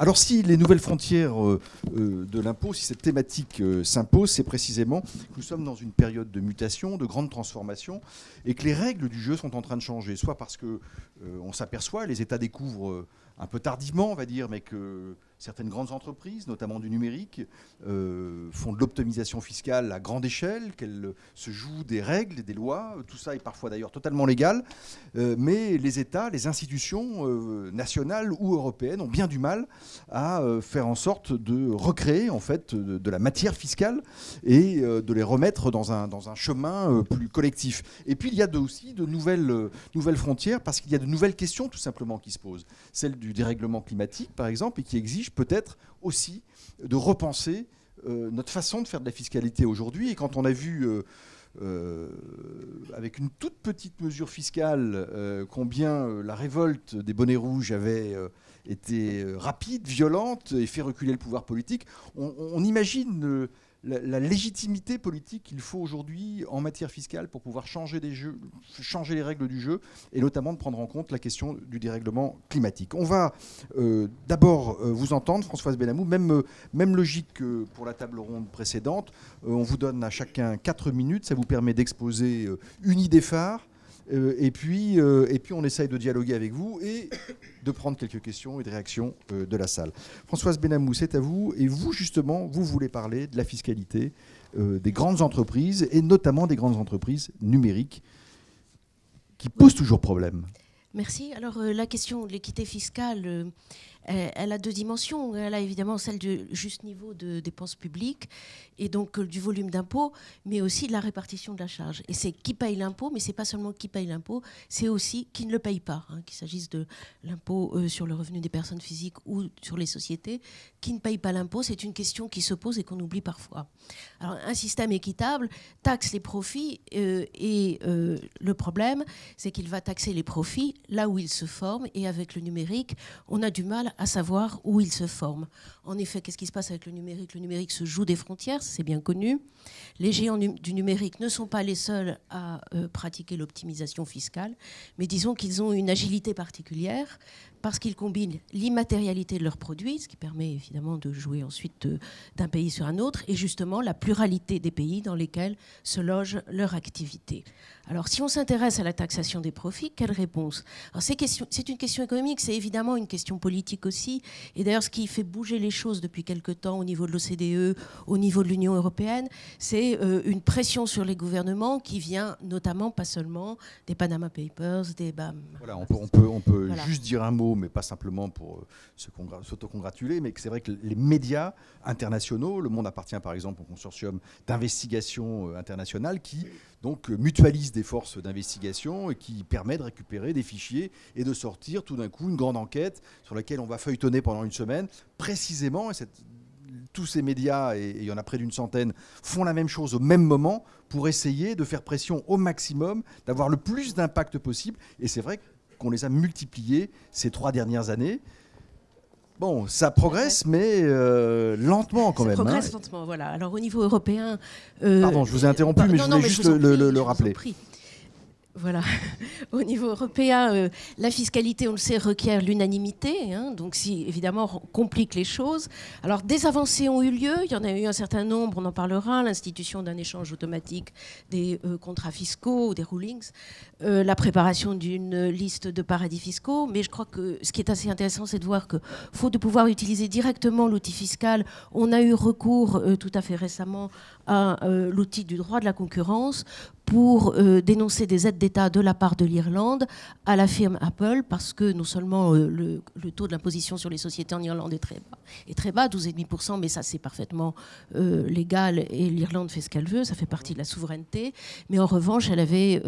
Alors si les nouvelles frontières de l'impôt, si cette thématique s'impose, c'est précisément que nous sommes dans une période de mutation, de grande transformation, et que les règles du jeu sont en train de changer, soit parce que on s'aperçoit, les États découvrent un peu tardivement, on va dire, mais que certaines grandes entreprises, notamment du numérique, font de l'optimisation fiscale à grande échelle, qu'elles se jouent des règles, des lois. Tout ça est parfois d'ailleurs totalement légal. Mais les États, les institutions nationales ou européennes ont bien du mal à faire en sorte de recréer en fait de la matière fiscale et de les remettre dans un chemin plus collectif. Et puis il y a aussi de nouvelles frontières parce qu'il y a de nouvelles questions tout simplement qui se posent. Celle du dérèglement climatique par exemple et qui exige peut-être aussi de repenser notre façon de faire de la fiscalité aujourd'hui. Et quand on a vu avec une toute petite mesure fiscale combien la révolte des bonnets rouges avait été rapide, violente et fait reculer le pouvoir politique, on imagine la légitimité politique qu'il faut aujourd'hui en matière fiscale pour pouvoir changer les règles du jeu et notamment de prendre en compte la question du dérèglement climatique. On va d'abord vous entendre, Françoise Benamou, même logique que pour la table ronde précédente. On vous donne à chacun 4 minutes, ça vous permet d'exposer une idée phare. Et puis on essaye de dialoguer avec vous et de prendre quelques questions et des réactions de la salle. Françoise Benamou, c'est à vous. Et vous, justement, vous voulez parler de la fiscalité des grandes entreprises et notamment des grandes entreprises numériques qui posent toujours problème. Merci. Alors la question de l'équité fiscale, elle a 2 dimensions. Elle a évidemment celle du juste niveau de dépenses publiques et donc du volume d'impôts, mais aussi de la répartition de la charge. Et c'est qui paye l'impôt, mais c'est pas seulement qui paye l'impôt, c'est aussi qui ne le paye pas, qu'il s'agisse de l'impôt sur le revenu des personnes physiques ou sur les sociétés. Qui ne paye pas l'impôt, c'est une question qui se pose et qu'on oublie parfois. Alors un système équitable taxe les profits et le problème, c'est qu'il va taxer les profits là où ils se forment, et avec le numérique, on a du mal à savoir où ils se forment. En effet, qu'est-ce qui se passe avec le numérique ? Le numérique se joue des frontières, c'est bien connu. Les géants du numérique ne sont pas les seuls à pratiquer l'optimisation fiscale, mais disons qu'ils ont une agilité particulière parce qu'ils combinent l'immatérialité de leurs produits, ce qui permet évidemment de jouer ensuite d'un pays sur un autre, et justement la pluralité des pays dans lesquels se loge leur activité. Alors si on s'intéresse à la taxation des profits, quelle réponse ? Alors, c'est une question économique, c'est évidemment une question politique aussi, et d'ailleurs ce qui fait bouger les choses depuis quelque temps au niveau de l'OCDE, au niveau de l'Union européenne, c'est une pression sur les gouvernements qui vient notamment, pas seulement, des Panama Papers, des BAM. Voilà, on peut voilà. Juste dire un mot, mais pas simplement pour s'autocongratuler, mais que c'est vrai que les médias internationaux, Le Monde appartient par exemple au consortium d'investigation internationale qui donc mutualise des forces d'investigation et qui permet de récupérer des fichiers et de sortir tout d'un coup une grande enquête sur laquelle on va feuilletonner pendant une semaine, précisément, et tous ces médias, et il y en a près d'une centaine, font la même chose au même moment pour essayer de faire pression au maximum, d'avoir le plus d'impact possible. Et c'est vrai qu'on les a multipliés ces 3 dernières années. Bon, ça progresse, mais lentement quand même. Ça progresse lentement, voilà. Alors au niveau européen... Pardon, je vous ai interrompu, mais je voulais juste le rappeler. Voilà. Au niveau européen, la fiscalité, on le sait, requiert l'unanimité, donc si évidemment complique les choses. Alors des avancées ont eu lieu, il y en a eu un certain nombre, on en parlera, l'institution d'un échange automatique des contrats fiscaux, des rulings, la préparation d'une liste de paradis fiscaux, mais je crois que ce qui est assez intéressant, c'est de voir que faute de pouvoir utiliser directement l'outil fiscal, on a eu recours tout à fait récemment à l'outil du droit de la concurrence pour dénoncer des aides d'État de la part de l'Irlande à la firme Apple, parce que non seulement le taux de l'imposition sur les sociétés en Irlande est très bas, 12,5%, mais ça c'est parfaitement légal et l'Irlande fait ce qu'elle veut, ça fait partie de la souveraineté, mais en revanche elle avait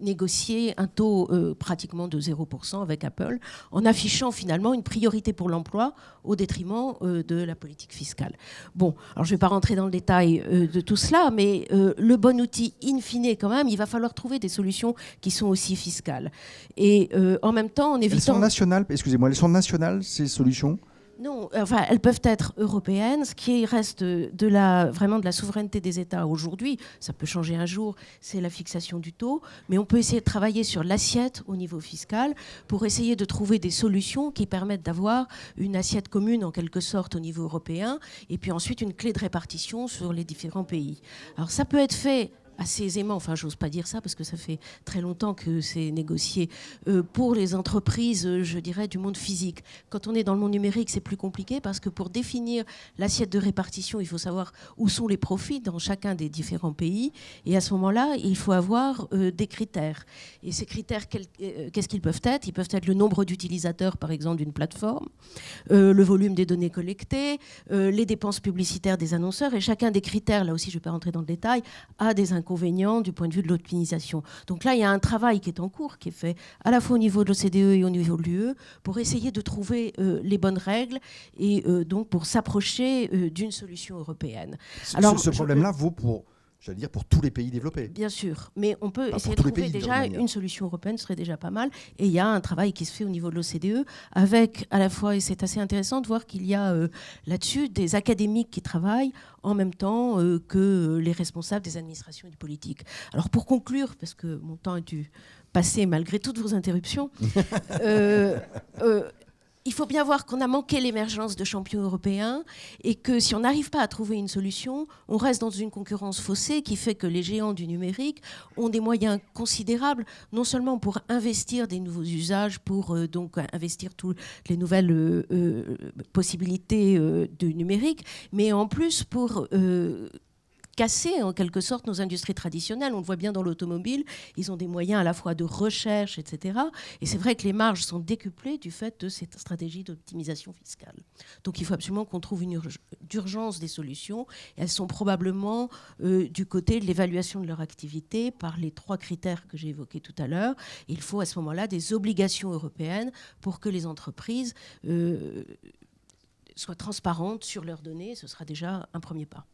négocié un taux pratiquement de 0% avec Apple, en affichant finalement une priorité pour l'emploi au détriment de la politique fiscale. Bon, alors je ne vais pas rentrer dans le détail de tout cela, mais le bon outil in fine quand même, il va falloir trouver des solutions qui sont aussi fiscales. Et en même temps, en évitant... Elles sont nationales, excusez-moi, elles sont nationales, ces solutions ? Non, enfin, elles peuvent être européennes. Ce qui reste vraiment de la souveraineté des États aujourd'hui, ça peut changer un jour, c'est la fixation du taux. Mais on peut essayer de travailler sur l'assiette au niveau fiscal pour essayer de trouver des solutions qui permettent d'avoir une assiette commune en quelque sorte au niveau européen et puis ensuite une clé de répartition sur les différents pays. Alors ça peut être fait assez aisément, enfin j'ose pas dire ça parce que ça fait très longtemps que c'est négocié, pour les entreprises, je dirais, du monde physique. Quand on est dans le monde numérique, c'est plus compliqué parce que pour définir l'assiette de répartition, il faut savoir où sont les profits dans chacun des différents pays. Et à ce moment-là, il faut avoir des critères. Et ces critères, qu'est-ce qu'ils peuvent être? Ils peuvent être le nombre d'utilisateurs, par exemple, d'une plateforme, le volume des données collectées, les dépenses publicitaires des annonceurs. Et chacun des critères, là aussi je ne vais pas rentrer dans le détail, a des inconvénients du point de vue de l'optimisation. Donc là, il y a un travail qui est en cours, qui est fait à la fois au niveau de l'OCDE et au niveau de l'UE, pour essayer de trouver les bonnes règles et donc pour s'approcher d'une solution européenne. Alors, ce problème-là vaut pour... J'allais dire pour tous les pays développés. Bien sûr, mais on peut essayer de trouver déjà une solution européenne, ce serait déjà pas mal. Et il y a un travail qui se fait au niveau de l'OCDE avec à la fois, et c'est assez intéressant de voir qu'il y a là-dessus des académiques qui travaillent en même temps que les responsables des administrations et du politique. Alors pour conclure, parce que mon temps a dû passer malgré toutes vos interruptions, il faut bien voir qu'on a manqué l'émergence de champions européens et que si on n'arrive pas à trouver une solution, on reste dans une concurrence faussée qui fait que les géants du numérique ont des moyens considérables, non seulement pour investir des nouveaux usages, pour donc investir toutes les nouvelles possibilités du numérique, mais en plus pour... casser en quelque sorte nos industries traditionnelles. On le voit bien dans l'automobile, ils ont des moyens à la fois de recherche, etc. Et c'est vrai que les marges sont décuplées du fait de cette stratégie d'optimisation fiscale. Donc il faut absolument qu'on trouve une d'urgence des solutions. Et elles sont probablement du côté de l'évaluation de leur activité par les 3 critères que j'ai évoqués tout à l'heure. Il faut à ce moment-là des obligations européennes pour que les entreprises soient transparentes sur leurs données. Ce sera déjà un premier pas.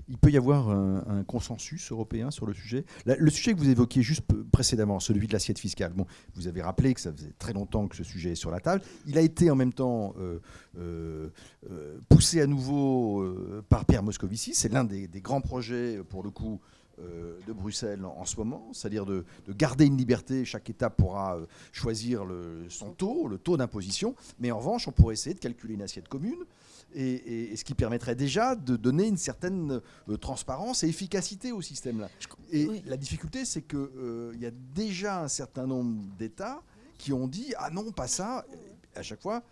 Il peut y avoir un consensus européen sur le sujet. Le sujet que vous évoquiez juste précédemment, celui de l'assiette fiscale, bon, vous avez rappelé que ça faisait très longtemps que ce sujet est sur la table. Il a été en même temps poussé à nouveau par Pierre Moscovici. C'est l'un des grands projets, pour le coup, de Bruxelles en ce moment, c'est-à-dire de garder une liberté. Chaque État pourra choisir son taux, le taux d'imposition, mais en revanche, on pourrait essayer de calculer une assiette commune, et ce qui permettrait déjà de donner une certaine transparence et efficacité au système-là. Et oui. La difficulté, c'est qu'il y a déjà un certain nombre d'États qui ont dit « Ah non, pas ça !» À chaque fois,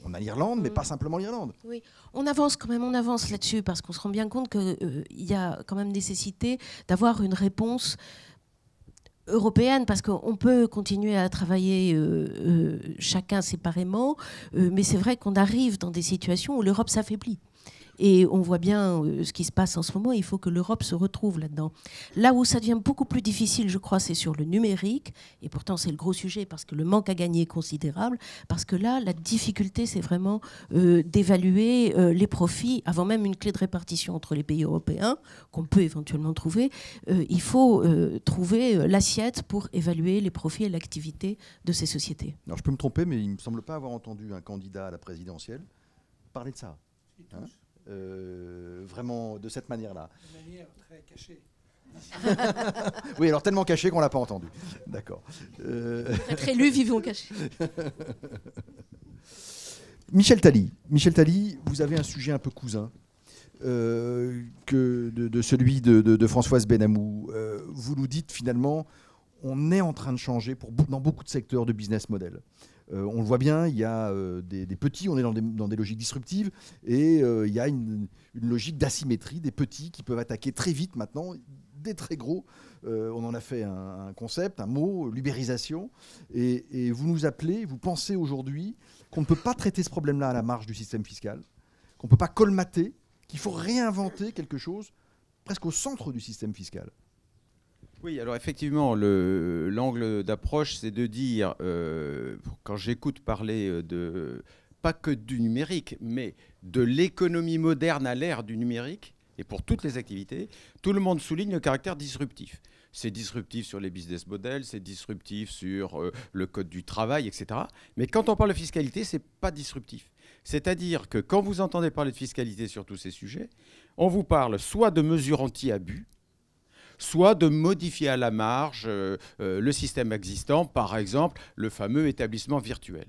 on a l'Irlande, mais pas simplement l'Irlande. Oui, on avance quand même, on avance là-dessus, parce qu'on se rend bien compte qu'il y a quand même nécessité d'avoir une réponse européenne, parce qu'on peut continuer à travailler chacun séparément, mais c'est vrai qu'on arrive dans des situations où l'Europe s'affaiblit. Et on voit bien ce qui se passe en ce moment. Il faut que l'Europe se retrouve là-dedans. Là où ça devient beaucoup plus difficile, je crois, c'est sur le numérique. Et pourtant, c'est le gros sujet parce que le manque à gagner est considérable. Parce que là, la difficulté, c'est vraiment d'évaluer les profits avant même une clé de répartition entre les pays européens, qu'on peut éventuellement trouver. Il faut trouver l'assiette pour évaluer les profits et l'activité de ces sociétés. Alors, je peux me tromper, mais il ne me semble pas avoir entendu un candidat à la présidentielle parler de ça. Hein ? Vraiment de cette manière-là. De manière très cachée. Oui, alors tellement cachée qu'on ne l'a pas entendu. D'accord. Être élu, vivons cachés. Michel Tally, vous avez un sujet un peu cousin que de celui de Françoise Benamou. Vous nous dites finalement, on est en train de changer dans beaucoup de secteurs de business model. On le voit bien, il y a des petits, on est dans des logiques disruptives, et il y a une logique d'asymétrie, des petits qui peuvent attaquer très vite maintenant, des très gros. On en a fait un concept, un mot, l'ubérisation, et vous nous appelez, vous pensez aujourd'hui qu'on ne peut pas traiter ce problème-là à la marge du système fiscal, qu'on ne peut pas colmater, qu'il faut réinventer quelque chose presque au centre du système fiscal. Oui, alors effectivement, l'angle d'approche, c'est de dire, quand j'écoute parler pas que du numérique, mais de l'économie moderne à l'ère du numérique, et pour toutes les activités, tout le monde souligne le caractère disruptif. c'est disruptif sur les business models, c'est disruptif sur le code du travail, etc. Mais quand on parle de fiscalité, ce n'est pas disruptif. C'est-à-dire que quand vous entendez parler de fiscalité sur tous ces sujets, on vous parle soit de mesures anti-abus, soit de modifier à la marge le système existant, par exemple le fameux établissement virtuel.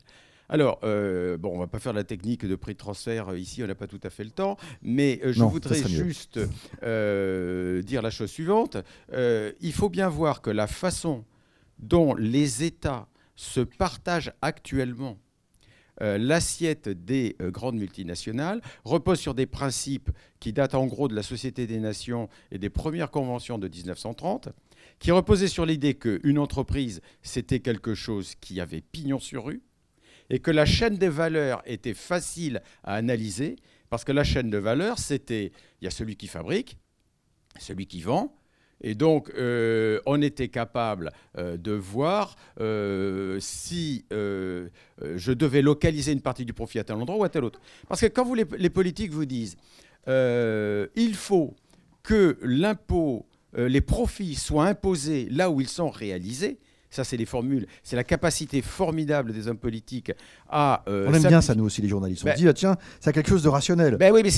Alors, bon, on ne va pas faire la technique de prix de transfert ici, on n'a pas tout à fait le temps, mais je voudrais juste dire la chose suivante. Il faut bien voir que la façon dont les États se partagent actuellement l'assiette des grandes multinationales repose sur des principes qui datent en gros de la Société des Nations et des premières conventions de 1930, qui reposaient sur l'idée qu'une entreprise, c'était quelque chose qui avait pignon sur rue, et que la chaîne des valeurs était facile à analyser, parce que la chaîne de valeur, c'était, il y a celui qui fabrique, celui qui vend, et donc on était capable de voir si je devais localiser une partie du profit à tel endroit ou à tel autre. Parce que quand les politiques vous disent il faut que l'impôt, les profits soient imposés là où ils sont réalisés, ça, c'est les formules. C'est la capacité formidable des hommes politiques à... on aime bien ça, nous aussi, les journalistes. On dit, ah, tiens, c'est quelque chose de rationnel. Oui, mais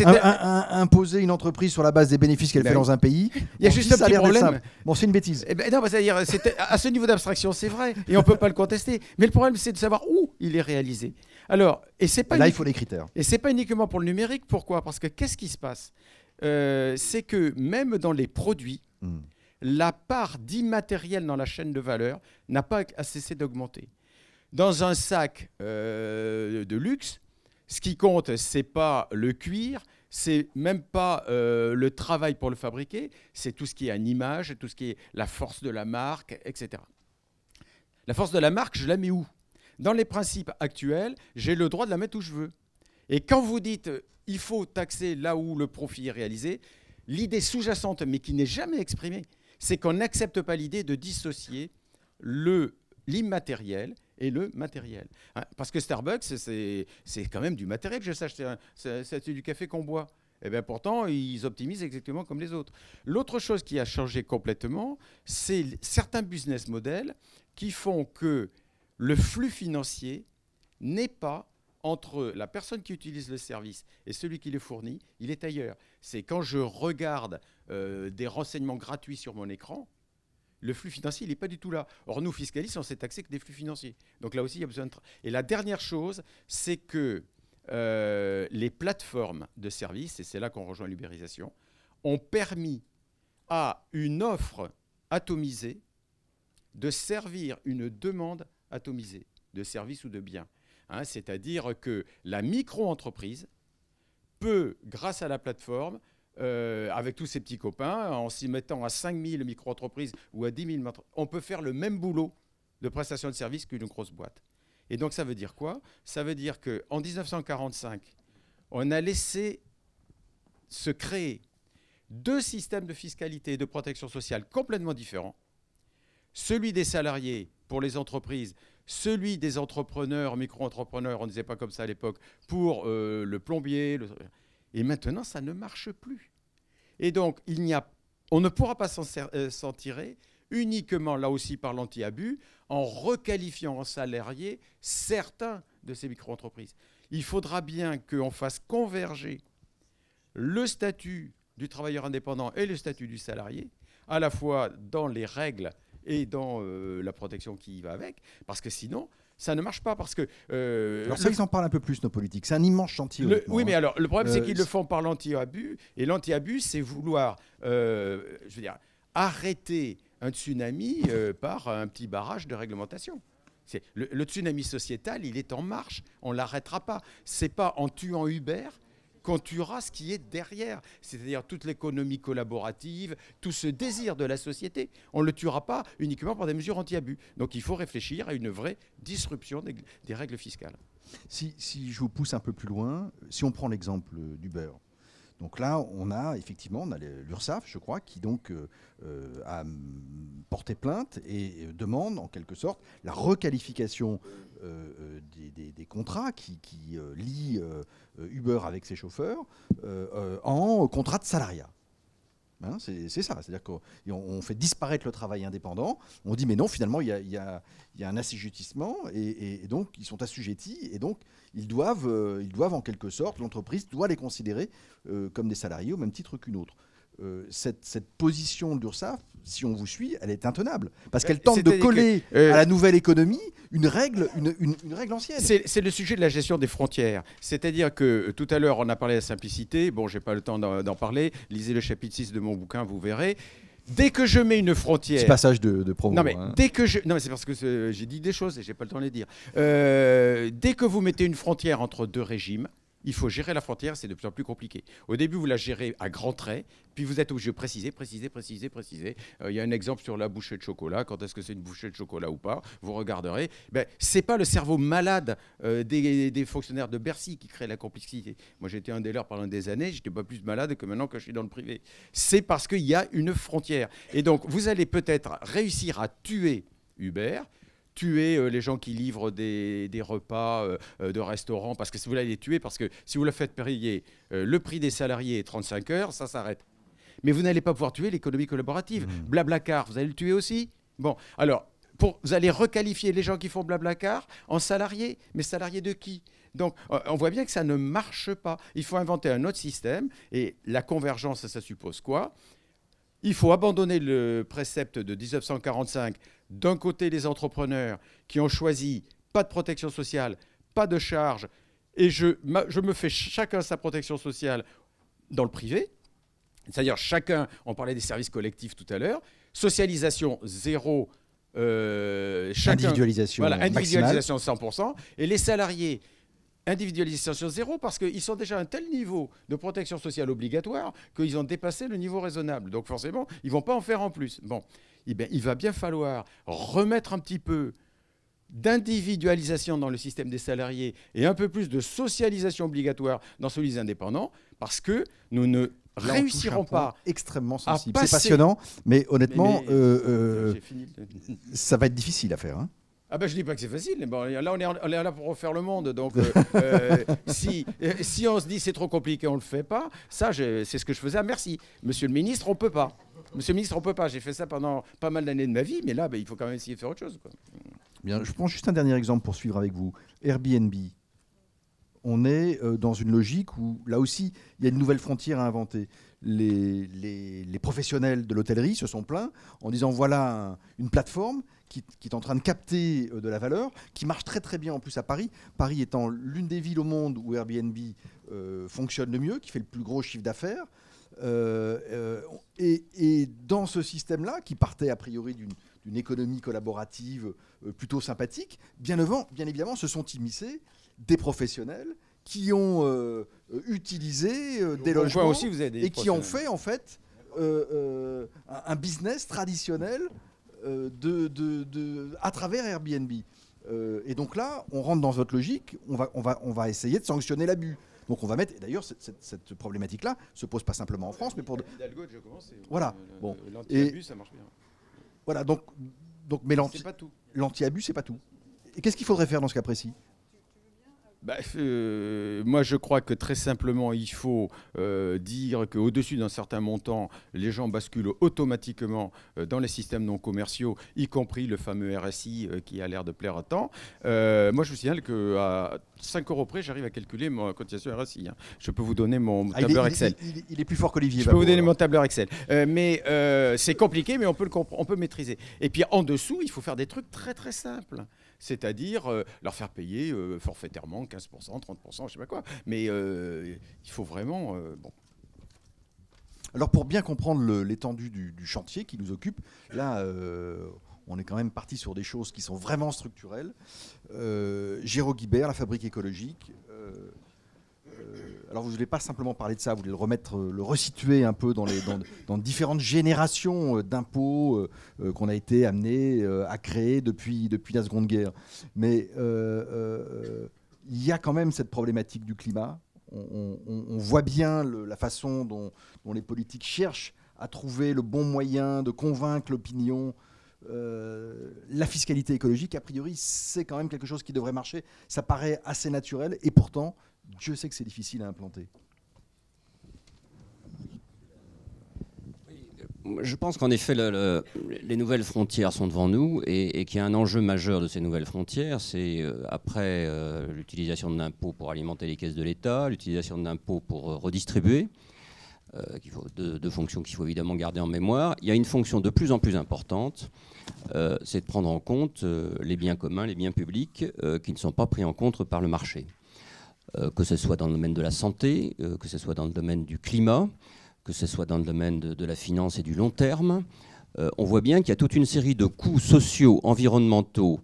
imposer une entreprise sur la base des bénéfices qu'elle fait dans un pays, il y a juste un petit problème. Bon, c'est une bêtise. Non, c'est-à-dire, à ce niveau d'abstraction, c'est vrai, et on ne peut pas le contester. Mais le problème, c'est de savoir où il est réalisé. Alors, et c'est pas là, il faut des critères. Et ce n'est pas uniquement pour le numérique. Pourquoi ? Parce que qu'est-ce qui se passe ? C'est que même dans les produits, la part d'immatériel dans la chaîne de valeur n'a pas cessé d'augmenter. Dans un sac de luxe, ce qui compte, ce n'est pas le cuir, c'est même pas le travail pour le fabriquer, c'est tout ce qui est en image, tout ce qui est la force de la marque, etc. La force de la marque, je la mets où ? Dans les principes actuels, j'ai le droit de la mettre où je veux. Et quand vous dites il faut taxer là où le profit est réalisé, l'idée sous-jacente, mais qui n'est jamais exprimée, c'est qu'on n'accepte pas l'idée de dissocier l'immatériel et le matériel. Parce que Starbucks, c'est quand même du matériel, je sache, c'est du café qu'on boit. Et bien pourtant, ils optimisent exactement comme les autres. L'autre chose qui a changé complètement, c'est certains business models qui font que le flux financier n'est pas entre la personne qui utilise le service et celui qui le fournit, il est ailleurs. C'est quand je regarde des renseignements gratuits sur mon écran, le flux financier, il n'est pas du tout là. Or, nous, fiscalistes, on s'est taxé que des flux financiers. Donc là aussi, il y a besoin de... Et la dernière chose, c'est que les plateformes de services, et c'est là qu'on rejoint l'ubérisation, ont permis à une offre atomisée de servir une demande atomisée de services ou de biens. C'est-à-dire que la micro-entreprise peut, grâce à la plateforme, avec tous ses petits copains, en s'y mettant à 5 000 micro-entreprises ou à 10 000, on peut faire le même boulot de prestation de service qu'une grosse boîte. Et donc ça veut dire quoi ? Ça veut dire qu'en 1945, on a laissé se créer deux systèmes de fiscalité et de protection sociale complètement différents. Celui des salariés pour les entreprises, celui des entrepreneurs, micro-entrepreneurs, on ne disait pas comme ça à l'époque, pour le plombier. Et maintenant, ça ne marche plus. Et donc, on ne pourra pas s'en tirer uniquement, là aussi, par l'anti-abus, en requalifiant en salariés certains de ces micro-entreprises. Il faudra bien qu'on fasse converger le statut du travailleur indépendant et le statut du salarié, à la fois dans les règles et dans la protection qui va avec, parce que sinon, ça ne marche pas. Parce que, alors ça, ils en parlent un peu plus, nos politiques. C'est un immense chantier. Oui, mais alors, le problème, c'est qu'ils le font par l'anti-abus, et l'anti-abus, c'est vouloir, arrêter un tsunami par un petit barrage de réglementation. Le tsunami sociétal, il est en marche, on ne l'arrêtera pas. Ce n'est pas en tuant Uber qu'on tuera ce qui est derrière, c'est-à-dire toute l'économie collaborative, tout ce désir de la société. On ne le tuera pas uniquement par des mesures anti-abus. Donc il faut réfléchir à une vraie disruption des règles fiscales. Si je vous pousse un peu plus loin, si on prend l'exemple du beurre, donc là, on a l'URSSAF, je crois, qui donc a porté plainte et demande en quelque sorte la requalification des contrats qui lient Uber avec ses chauffeurs en contrat de salariat. Hein, c'est ça, c'est-à-dire qu'on fait disparaître le travail indépendant, on dit mais non, finalement il y a un assujettissement et donc ils sont assujettis et donc ils doivent en quelque sorte, l'entreprise doit les considérer comme des salariés au même titre qu'une autre. Cette position de l'URSSAF, si on vous suit, elle est intenable. Parce qu'elle tente de coller à la nouvelle économie une règle ancienne. C'est le sujet de la gestion des frontières. C'est-à-dire que tout à l'heure, on a parlé de la simplicité. Bon, je n'ai pas le temps d'en parler. Lisez le chapitre 6 de mon bouquin, vous verrez. Dès que je mets une frontière... Petit passage de promo. Non, mais hein. dès que je... Non, mais c'est parce que j'ai dit des choses et je n'ai pas le temps de les dire. Dès que vous mettez une frontière entre deux régimes, il faut gérer la frontière, c'est de plus en plus compliqué. Au début, vous la gérez à grands traits, puis vous êtes obligé de préciser. Il y a un exemple sur la bouchée de chocolat. Quand est-ce que c'est une bouchée de chocolat ou pas? Vous regarderez. Ce n'est pas le cerveau malade des fonctionnaires de Bercy qui crée la complexité. Moi, j'étais un des leurs pendant des années. Je n'étais pas plus malade que maintenant que je suis dans le privé. C'est parce qu'il y a une frontière. Et donc, vous allez peut-être réussir à tuer Uber, tuer les gens qui livrent des repas de restaurants, parce que si vous allez les tuer, parce que si vous le faites payer le prix des salariés 35 heures, ça s'arrête. Mais vous n'allez pas pouvoir tuer l'économie collaborative. Blablacar, vous allez le tuer aussi? Bon, alors, vous allez requalifier les gens qui font Blablacar en salariés. Mais salariés de qui? Donc, on voit bien que ça ne marche pas. Il faut inventer un autre système. Et la convergence, ça suppose quoi? Il faut abandonner le précepte de 1945. D'un côté, les entrepreneurs qui ont choisi pas de protection sociale, pas de charges, et je me fais chacun sa protection sociale dans le privé. C'est-à-dire chacun, on parlait des services collectifs tout à l'heure, socialisation zéro, individualisation, voilà, individualisation 100%, et les salariés, individualisation zéro, parce qu'ils sont déjà à un tel niveau de protection sociale obligatoire qu'ils ont dépassé le niveau raisonnable. Donc forcément, ils ne vont pas en faire en plus. Bon, eh bien, il va bien falloir remettre un petit peu d'individualisation dans le système des salariés et un peu plus de socialisation obligatoire dans celui des indépendants, parce que nous ne réussirons pas extrêmement sensible. C'est passionnant, mais honnêtement, ça va être difficile à faire. Hein. Ah ben je dis pas que c'est facile. Bon, là on est là pour refaire le monde. Donc si on se dit c'est trop compliqué, on le fait pas. Ça c'est ce que je faisais à Merci. Monsieur le ministre, on peut pas. Monsieur le ministre, on peut pas. J'ai fait ça pendant pas mal d'années de ma vie, mais là il faut quand même essayer de faire autre chose, quoi. Bien, je prends juste un dernier exemple pour suivre avec vous. Airbnb. On est dans une logique où, là aussi, il y a une nouvelle frontière à inventer. Les professionnels de l'hôtellerie se sont plaints en disant voilà une plateforme qui est en train de capter de la valeur, qui marche très très bien en plus à Paris. Paris étant l'une des villes au monde où Airbnb fonctionne le mieux, qui fait le plus gros chiffre d'affaires. Et dans ce système-là, qui partait a priori d'une économie collaborative plutôt sympathique, bien évidemment se sont immiscés des professionnels qui ont utilisé des logements aussi, vous avez des et qui ont fait en fait un business traditionnel à travers Airbnb. Et donc là, on rentre dans votre logique, on va essayer de sanctionner l'abus. Donc on va mettre, et d'ailleurs cette problématique-là se pose pas simplement en France, mais pour... Voilà. Bon. L'anti-abus, ça marche bien. Voilà, donc mais l'anti-abus, c'est pas tout. Et qu'est-ce qu'il faudrait faire dans ce cas précis ? Moi, je crois que très simplement, il faut dire qu'au-dessus d'un certain montant, les gens basculent automatiquement dans les systèmes non commerciaux, y compris le fameux RSI qui a l'air de plaire à tant. Moi, je vous signale qu'à 5 € près, j'arrive à calculer ma cotisation RSI. Hein. Je peux vous donner mon tableur Excel. Il est plus fort qu'Olivier. Je peux vous donner mon tableur Excel. Mais c'est compliqué, mais on peut maîtriser. Et puis en dessous, il faut faire des trucs très très simples. C'est-à-dire leur faire payer forfaitairement 15%, 30%, je ne sais pas quoi. Mais il faut vraiment... bon. Alors pour bien comprendre l'étendue du chantier qui nous occupe, là on est quand même parti sur des choses qui sont vraiment structurelles. Géraud Guibert, la fabrique écologique. Alors vous ne voulez pas simplement parler de ça, vous voulez le resituer un peu dans différentes générations d'impôts qu'on a été amené à créer depuis la Seconde Guerre. Mais il y a quand même cette problématique du climat. On voit bien la façon dont les politiques cherchent à trouver le bon moyen de convaincre l'opinion. La fiscalité écologique, a priori, c'est quand même quelque chose qui devrait marcher. Ça paraît assez naturel et pourtant, Dieu sait que c'est difficile à implanter. Oui, Je pense qu'en effet, les nouvelles frontières sont devant nous et qu'il y a un enjeu majeur de ces nouvelles frontières. C'est après l'utilisation de l'impôt pour alimenter les caisses de l'État, l'utilisation de l'impôt pour redistribuer, deux fonctions qu'il faut évidemment garder en mémoire. Il y a une fonction de plus en plus importante, c'est de prendre en compte les biens communs, les biens publics qui ne sont pas pris en compte par le marché. Que ce soit dans le domaine de la santé, que ce soit dans le domaine du climat, que ce soit dans le domaine de la finance et du long terme, on voit bien qu'il y a toute une série de coûts sociaux, environnementaux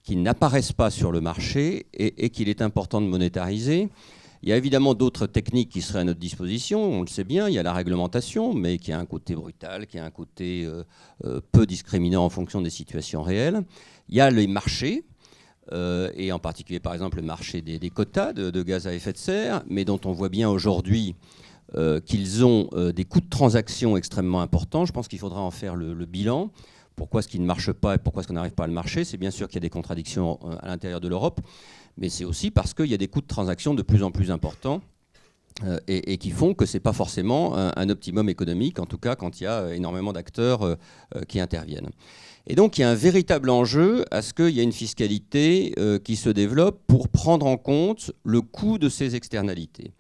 qui n'apparaissent pas sur le marché et qu'il est important de monétariser. Il y a évidemment d'autres techniques qui seraient à notre disposition, on le sait bien, il y a la réglementation, mais qui a un côté brutal, qui a un côté peu discriminant en fonction des situations réelles. Il y a les marchés, et en particulier par exemple le marché des quotas de gaz à effet de serre, mais dont on voit bien aujourd'hui qu'ils ont des coûts de transaction extrêmement importants. Je pense qu'il faudra en faire le bilan. Pourquoi est-ce qu'il ne marche pas et pourquoi est-ce qu'on n'arrive pas à le marcher? C'est bien sûr qu'il y a des contradictions à l'intérieur de l'Europe, mais c'est aussi parce qu'il y a des coûts de transaction de plus en plus importants et qui font que ce n'est pas forcément un optimum économique, en tout cas quand il y a énormément d'acteurs qui interviennent. Et donc il y a un véritable enjeu à ce qu'il y ait une fiscalité qui se développe pour prendre en compte le coût de ces externalités.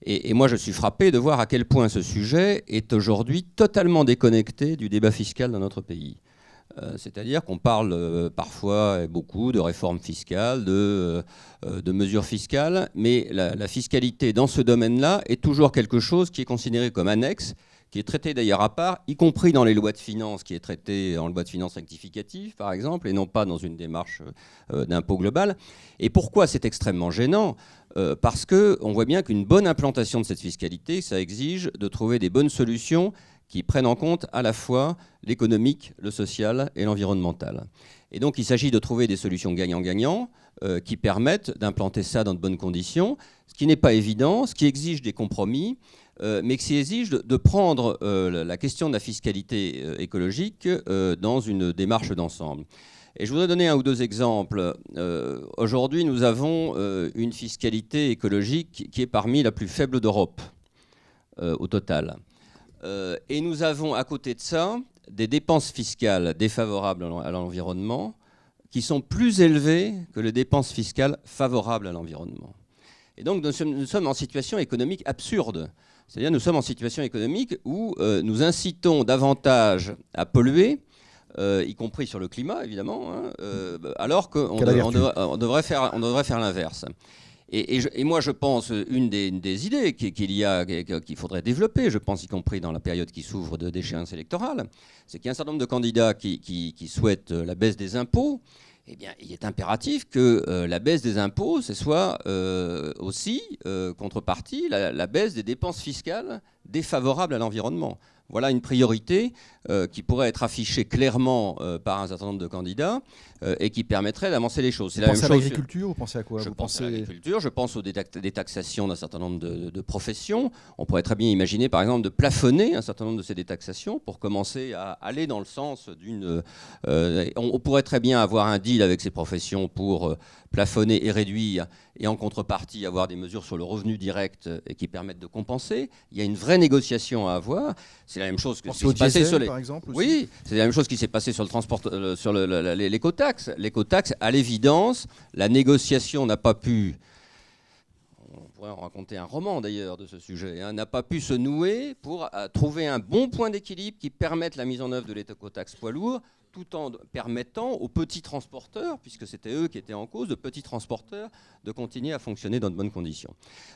Et moi, je suis frappé de voir à quel point ce sujet est aujourd'hui totalement déconnecté du débat fiscal dans notre pays. C'est-à-dire qu'on parle parfois et beaucoup de réformes fiscales, de mesures fiscales, mais la fiscalité dans ce domaine-là est toujours quelque chose qui est considéré comme annexe, qui est traité d'ailleurs à part, y compris dans les lois de finances, qui est traité en loi de finances rectificative, par exemple, et non pas dans une démarche d'impôt global. Et pourquoi c'est extrêmement gênant ? Parce qu'on voit bien qu'une bonne implantation de cette fiscalité, ça exige de trouver des bonnes solutions qui prennent en compte à la fois l'économique, le social et l'environnemental. Et donc il s'agit de trouver des solutions gagnant-gagnant qui permettent d'implanter ça dans de bonnes conditions, ce qui n'est pas évident, ce qui exige des compromis, mais qui exige de prendre la question de la fiscalité écologique dans une démarche d'ensemble. Et je voudrais donner un ou deux exemples. Aujourd'hui, nous avons une fiscalité écologique qui est parmi la plus faible d'Europe au total. Et nous avons à côté de ça des dépenses fiscales défavorables à l'environnement qui sont plus élevées que les dépenses fiscales favorables à l'environnement. Et donc nous sommes en situation économique absurde. C'est-à-dire nous sommes en situation économique où nous incitons davantage à polluer, y compris sur le climat évidemment, hein, alors qu'on devrait faire l'inverse. Et moi, je pense, une des idées qu'il faudrait développer, je pense y compris dans la période qui s'ouvre d'échéance électorale, c'est qu'il y a un certain nombre de candidats qui souhaitent la baisse des impôts. Eh bien, il est impératif que la baisse des impôts, ce soit aussi, contrepartie, la baisse des dépenses fiscales défavorables à l'environnement. Voilà une priorité qui pourrait être affichée clairement par un certain nombre de candidats et qui permettrait d'avancer les choses. Vous pensez à l'agriculture, vous pensez à quoi? Je pense à l'agriculture, je pense aux détaxations d'un certain nombre de professions. On pourrait très bien imaginer, par exemple, de plafonner un certain nombre de ces détaxations pour commencer à aller dans le sens d'une... on pourrait très bien avoir un deal avec ces professions pour plafonner et réduire, et en contrepartie avoir des mesures sur le revenu direct et qui permettent de compenser. Il y a une vraie négociation à avoir. C'est la même chose que ce qui s'est passé sur les... par exemple, aussi. Oui, c'est la même chose qui s'est passé sur le transport, sur l'écotaxe. L'écotaxe, à l'évidence, la négociation n'a pas pu... On pourrait en raconter un roman d'ailleurs de ce sujet, hein, n'a pas pu se nouer pour trouver un bon point d'équilibre qui permette la mise en œuvre de l'écotaxe poids lourd, tout en permettant aux petits transporteurs, puisque c'était eux qui étaient en cause, de petits transporteurs, de continuer à fonctionner dans de bonnes conditions.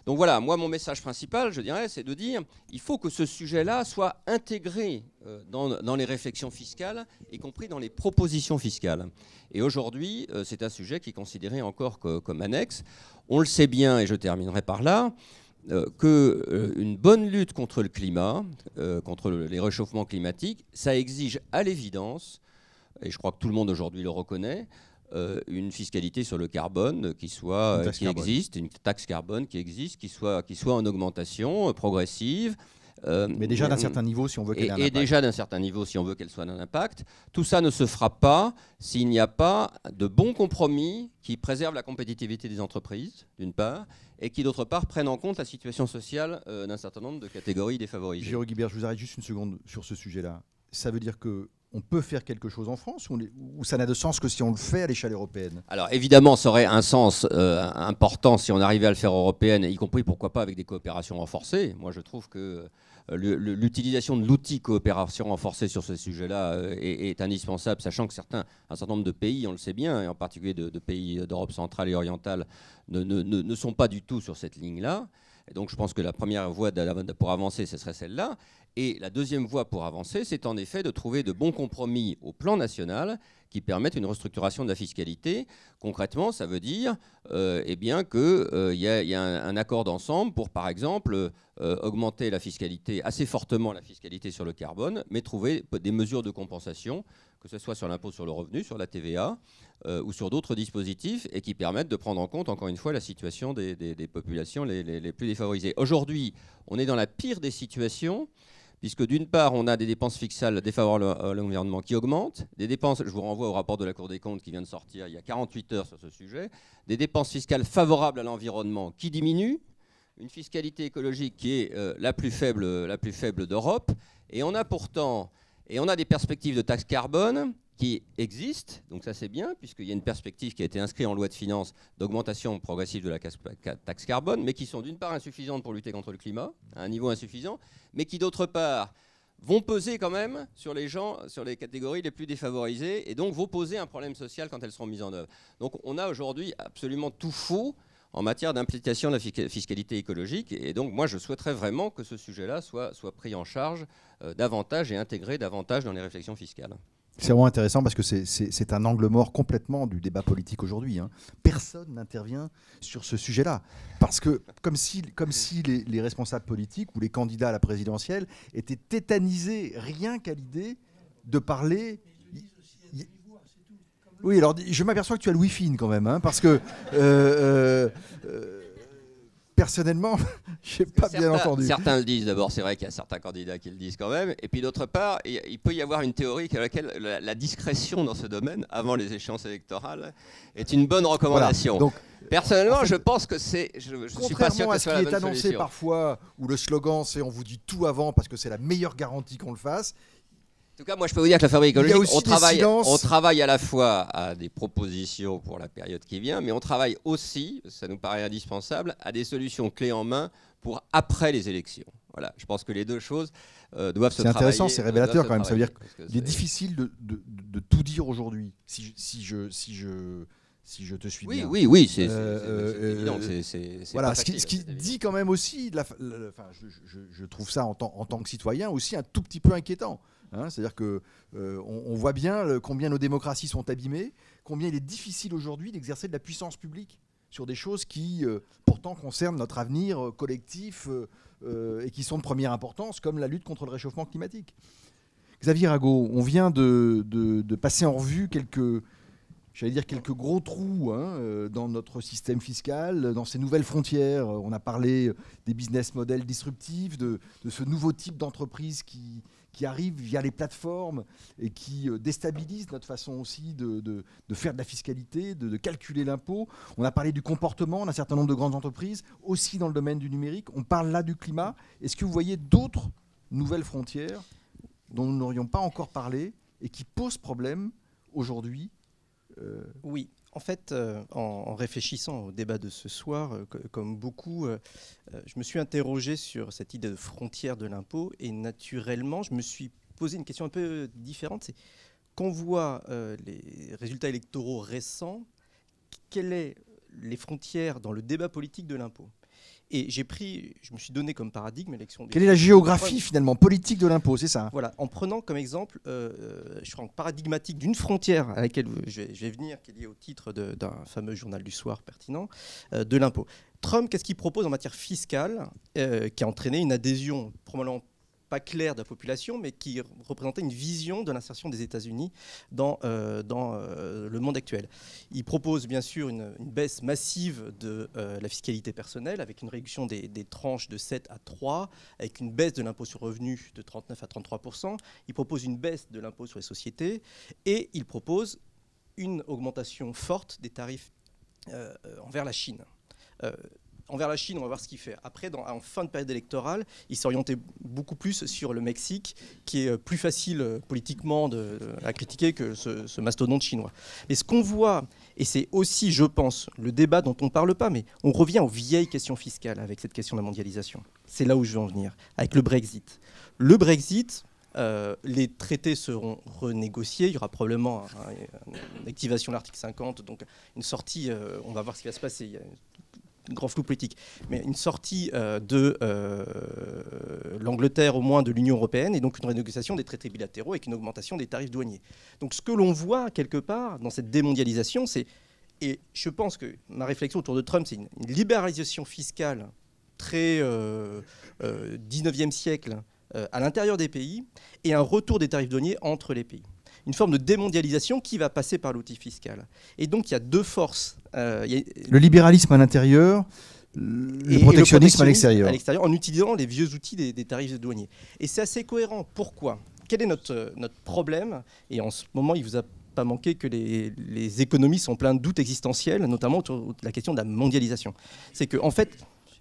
Donc voilà, moi mon message principal, je dirais, c'est de dire il faut que ce sujet-là soit intégré dans les réflexions fiscales, y compris dans les propositions fiscales. Et aujourd'hui, c'est un sujet qui est considéré encore comme annexe. On le sait bien, et je terminerai par là, qu'une bonne lutte contre le climat, contre les réchauffements climatiques, ça exige à l'évidence, et je crois que tout le monde aujourd'hui le reconnaît, une fiscalité sur le carbone qui existe, une taxe carbone qui existe, qui soit en augmentation progressive. Mais déjà d'un certain niveau si on veut qu'elle ait un impact. Et déjà d'un certain niveau si on veut qu'elle soit d'un impact. Tout ça ne se fera pas s'il n'y a pas de bons compromis qui préservent la compétitivité des entreprises, d'une part, et qui, d'autre part, prennent en compte la situation sociale d'un certain nombre de catégories défavorisées. Géraud Guibert, je vous arrête juste une seconde sur ce sujet-là. ça veut dire que on peut faire quelque chose en France ou ça n'a de sens que si on le fait à l'échelle européenne? Alors évidemment, ça aurait un sens important si on arrivait à le faire européenne, y compris pourquoi pas avec des coopérations renforcées. Moi je trouve que l'utilisation de l'outil coopération renforcée sur ce sujet-là est indispensable, sachant que un certain nombre de pays, on le sait bien, et en particulier de pays d'Europe centrale et orientale, ne sont pas du tout sur cette ligne-là. Et donc je pense que la première voie pour avancer, ce serait celle-là. Et la deuxième voie pour avancer, c'est en effet de trouver de bons compromis au plan national qui permettent une restructuration de la fiscalité. Concrètement, ça veut dire eh bien qu'il y a un accord d'ensemble pour, par exemple, augmenter la fiscalité, assez fortement la fiscalité sur le carbone, mais trouver des mesures de compensation, que ce soit sur l'impôt sur le revenu, sur la TVA, ou sur d'autres dispositifs, et qui permettent de prendre en compte, encore une fois, la situation des populations les plus défavorisées. Aujourd'hui, on est dans la pire des situations, puisque d'une part, on a des dépenses fiscales défavorables à l'environnement qui augmentent, des dépenses, je vous renvoie au rapport de la Cour des comptes qui vient de sortir il y a 48 heures sur ce sujet, des dépenses fiscales favorables à l'environnement qui diminuent, une fiscalité écologique qui est la plus faible d'Europe, et on a des perspectives de taxe carbone qui existent, donc ça c'est bien, puisqu'il y a une perspective qui a été inscrite en loi de finances d'augmentation progressive de la taxe carbone, mais qui sont d'une part insuffisantes pour lutter contre le climat, à un niveau insuffisant, mais qui d'autre part vont peser quand même sur les gens, sur les catégories les plus défavorisées, et donc vont poser un problème social quand elles seront mises en œuvre. Donc on a aujourd'hui absolument tout faux en matière d'implication de la fiscalité écologique, et donc moi je souhaiterais vraiment que ce sujet-là soit pris en charge davantage et intégré davantage dans les réflexions fiscales. C'est vraiment intéressant parce que c'est un angle mort complètement du débat politique aujourd'hui. Hein. Personne n'intervient sur ce sujet-là. Parce que, comme si les responsables politiques ou les candidats à la présidentielle étaient tétanisés rien qu'à l'idée de parler. Oui, alors je m'aperçois que tu as le Wi-Fi quand même, hein, parce que personnellement, je n'ai pas bien entendu. Certains le disent d'abord, c'est vrai qu'il y a certains candidats qui le disent quand même. Et puis d'autre part, il peut y avoir une théorie à laquelle la discrétion dans ce domaine, avant les échéances électorales, est une bonne recommandation. Voilà. Donc, personnellement, en fait, je pense que c'est... Je suis pas sûr que ce soit la bonne solution. Contrairement à ce qui est annoncé parfois, où le slogan c'est « on vous dit tout avant parce que c'est la meilleure garantie qu'on le fasse », en tout cas, moi, je peux vous dire que la Fabrique écologique, on travaille à la fois à des propositions pour la période qui vient, mais on travaille aussi, ça nous paraît indispensable, à des solutions clés en main pour après les élections. Voilà, je pense que les deux choses doivent se travailler. C'est intéressant, c'est révélateur quand même. Ça veut dire qu'il est difficile de tout dire aujourd'hui, si je te suis bien. Oui, c'est évident. Voilà, ce qui dit quand même aussi, je trouve ça en tant que citoyen aussi un tout petit peu inquiétant. Hein, c'est-à-dire qu'on voit bien combien nos démocraties sont abîmées, combien il est difficile aujourd'hui d'exercer de la puissance publique sur des choses qui, pourtant, concernent notre avenir collectif et qui sont de première importance, comme la lutte contre le réchauffement climatique. Xavier Rago, on vient de passer en revue quelques gros trous dans notre système fiscal, dans ces nouvelles frontières. On a parlé des business models disruptifs, de ce nouveau type d'entreprise qui arrive via les plateformes et qui déstabilise notre façon aussi de faire de la fiscalité, de calculer l'impôt. On a parlé du comportement d'un certain nombre de grandes entreprises, aussi dans le domaine du numérique. On parle là du climat. Est-ce que vous voyez d'autres nouvelles frontières dont nous n'aurions pas encore parlé et qui posent problème aujourd'hui ? Oui, en fait, en réfléchissant au débat de ce soir, comme beaucoup, je me suis interrogé sur cette idée de frontière de l'impôt et naturellement, je me suis posé une question un peu différente. C'est qu'on voit les résultats électoraux récents, quelles sont les frontières dans le débat politique de l'impôt ? Et je me suis donné comme paradigme l'élection. Quelle est la géographie finalement politique de l'impôt, c'est ça ? Voilà, en prenant comme exemple, je prends paradigmatique d'une frontière à laquelle je vais venir, qui est liée au titre d'un fameux journal du soir pertinent, de l'impôt. Trump, qu'est-ce qu'il propose en matière fiscale, qui a entraîné une adhésion probablement pas claire de la population, mais qui représentait une vision de l'insertion des États-Unis dans le monde actuel. Il propose bien sûr une baisse massive de la fiscalité personnelle, avec une réduction des tranches de 7 à 3, avec une baisse de l'impôt sur revenu de 39 à 33%. Il propose une baisse de l'impôt sur les sociétés et il propose une augmentation forte des tarifs envers la Chine. envers la Chine, on va voir ce qu'il fait. Après, en fin de période électorale, il s'est orienté beaucoup plus sur le Mexique, qui est plus facile politiquement à critiquer que ce mastodonte chinois. Mais ce qu'on voit, et c'est aussi, je pense, le débat dont on ne parle pas, mais on revient aux vieilles questions fiscales avec cette question de la mondialisation. C'est là où je veux en venir, avec le Brexit. Le Brexit, les traités seront renégociés, il y aura probablement une activation de l'article 50, donc une sortie, on va voir ce qui va se passer, il y a un grand flou politique, mais une sortie de l'Angleterre au moins de l'Union européenne, et donc une renégociation des traités bilatéraux avec une augmentation des tarifs douaniers. Donc ce que l'on voit quelque part dans cette démondialisation, c'est, et je pense que ma réflexion autour de Trump, c'est une libéralisation fiscale très 19e siècle, à l'intérieur des pays, et un retour des tarifs douaniers entre les pays. Une forme de démondialisation qui va passer par l'outil fiscal. Et donc il y a deux forces. Le libéralisme à l'intérieur, le protectionnisme à l'extérieur. En utilisant les vieux outils des tarifs douaniers. Et c'est assez cohérent. Pourquoi ? Quel est notre problème ? Et en ce moment, il ne vous a pas manqué que les économistes sont pleins de doutes existentiels, notamment autour de la question de la mondialisation. C'est qu'en fait,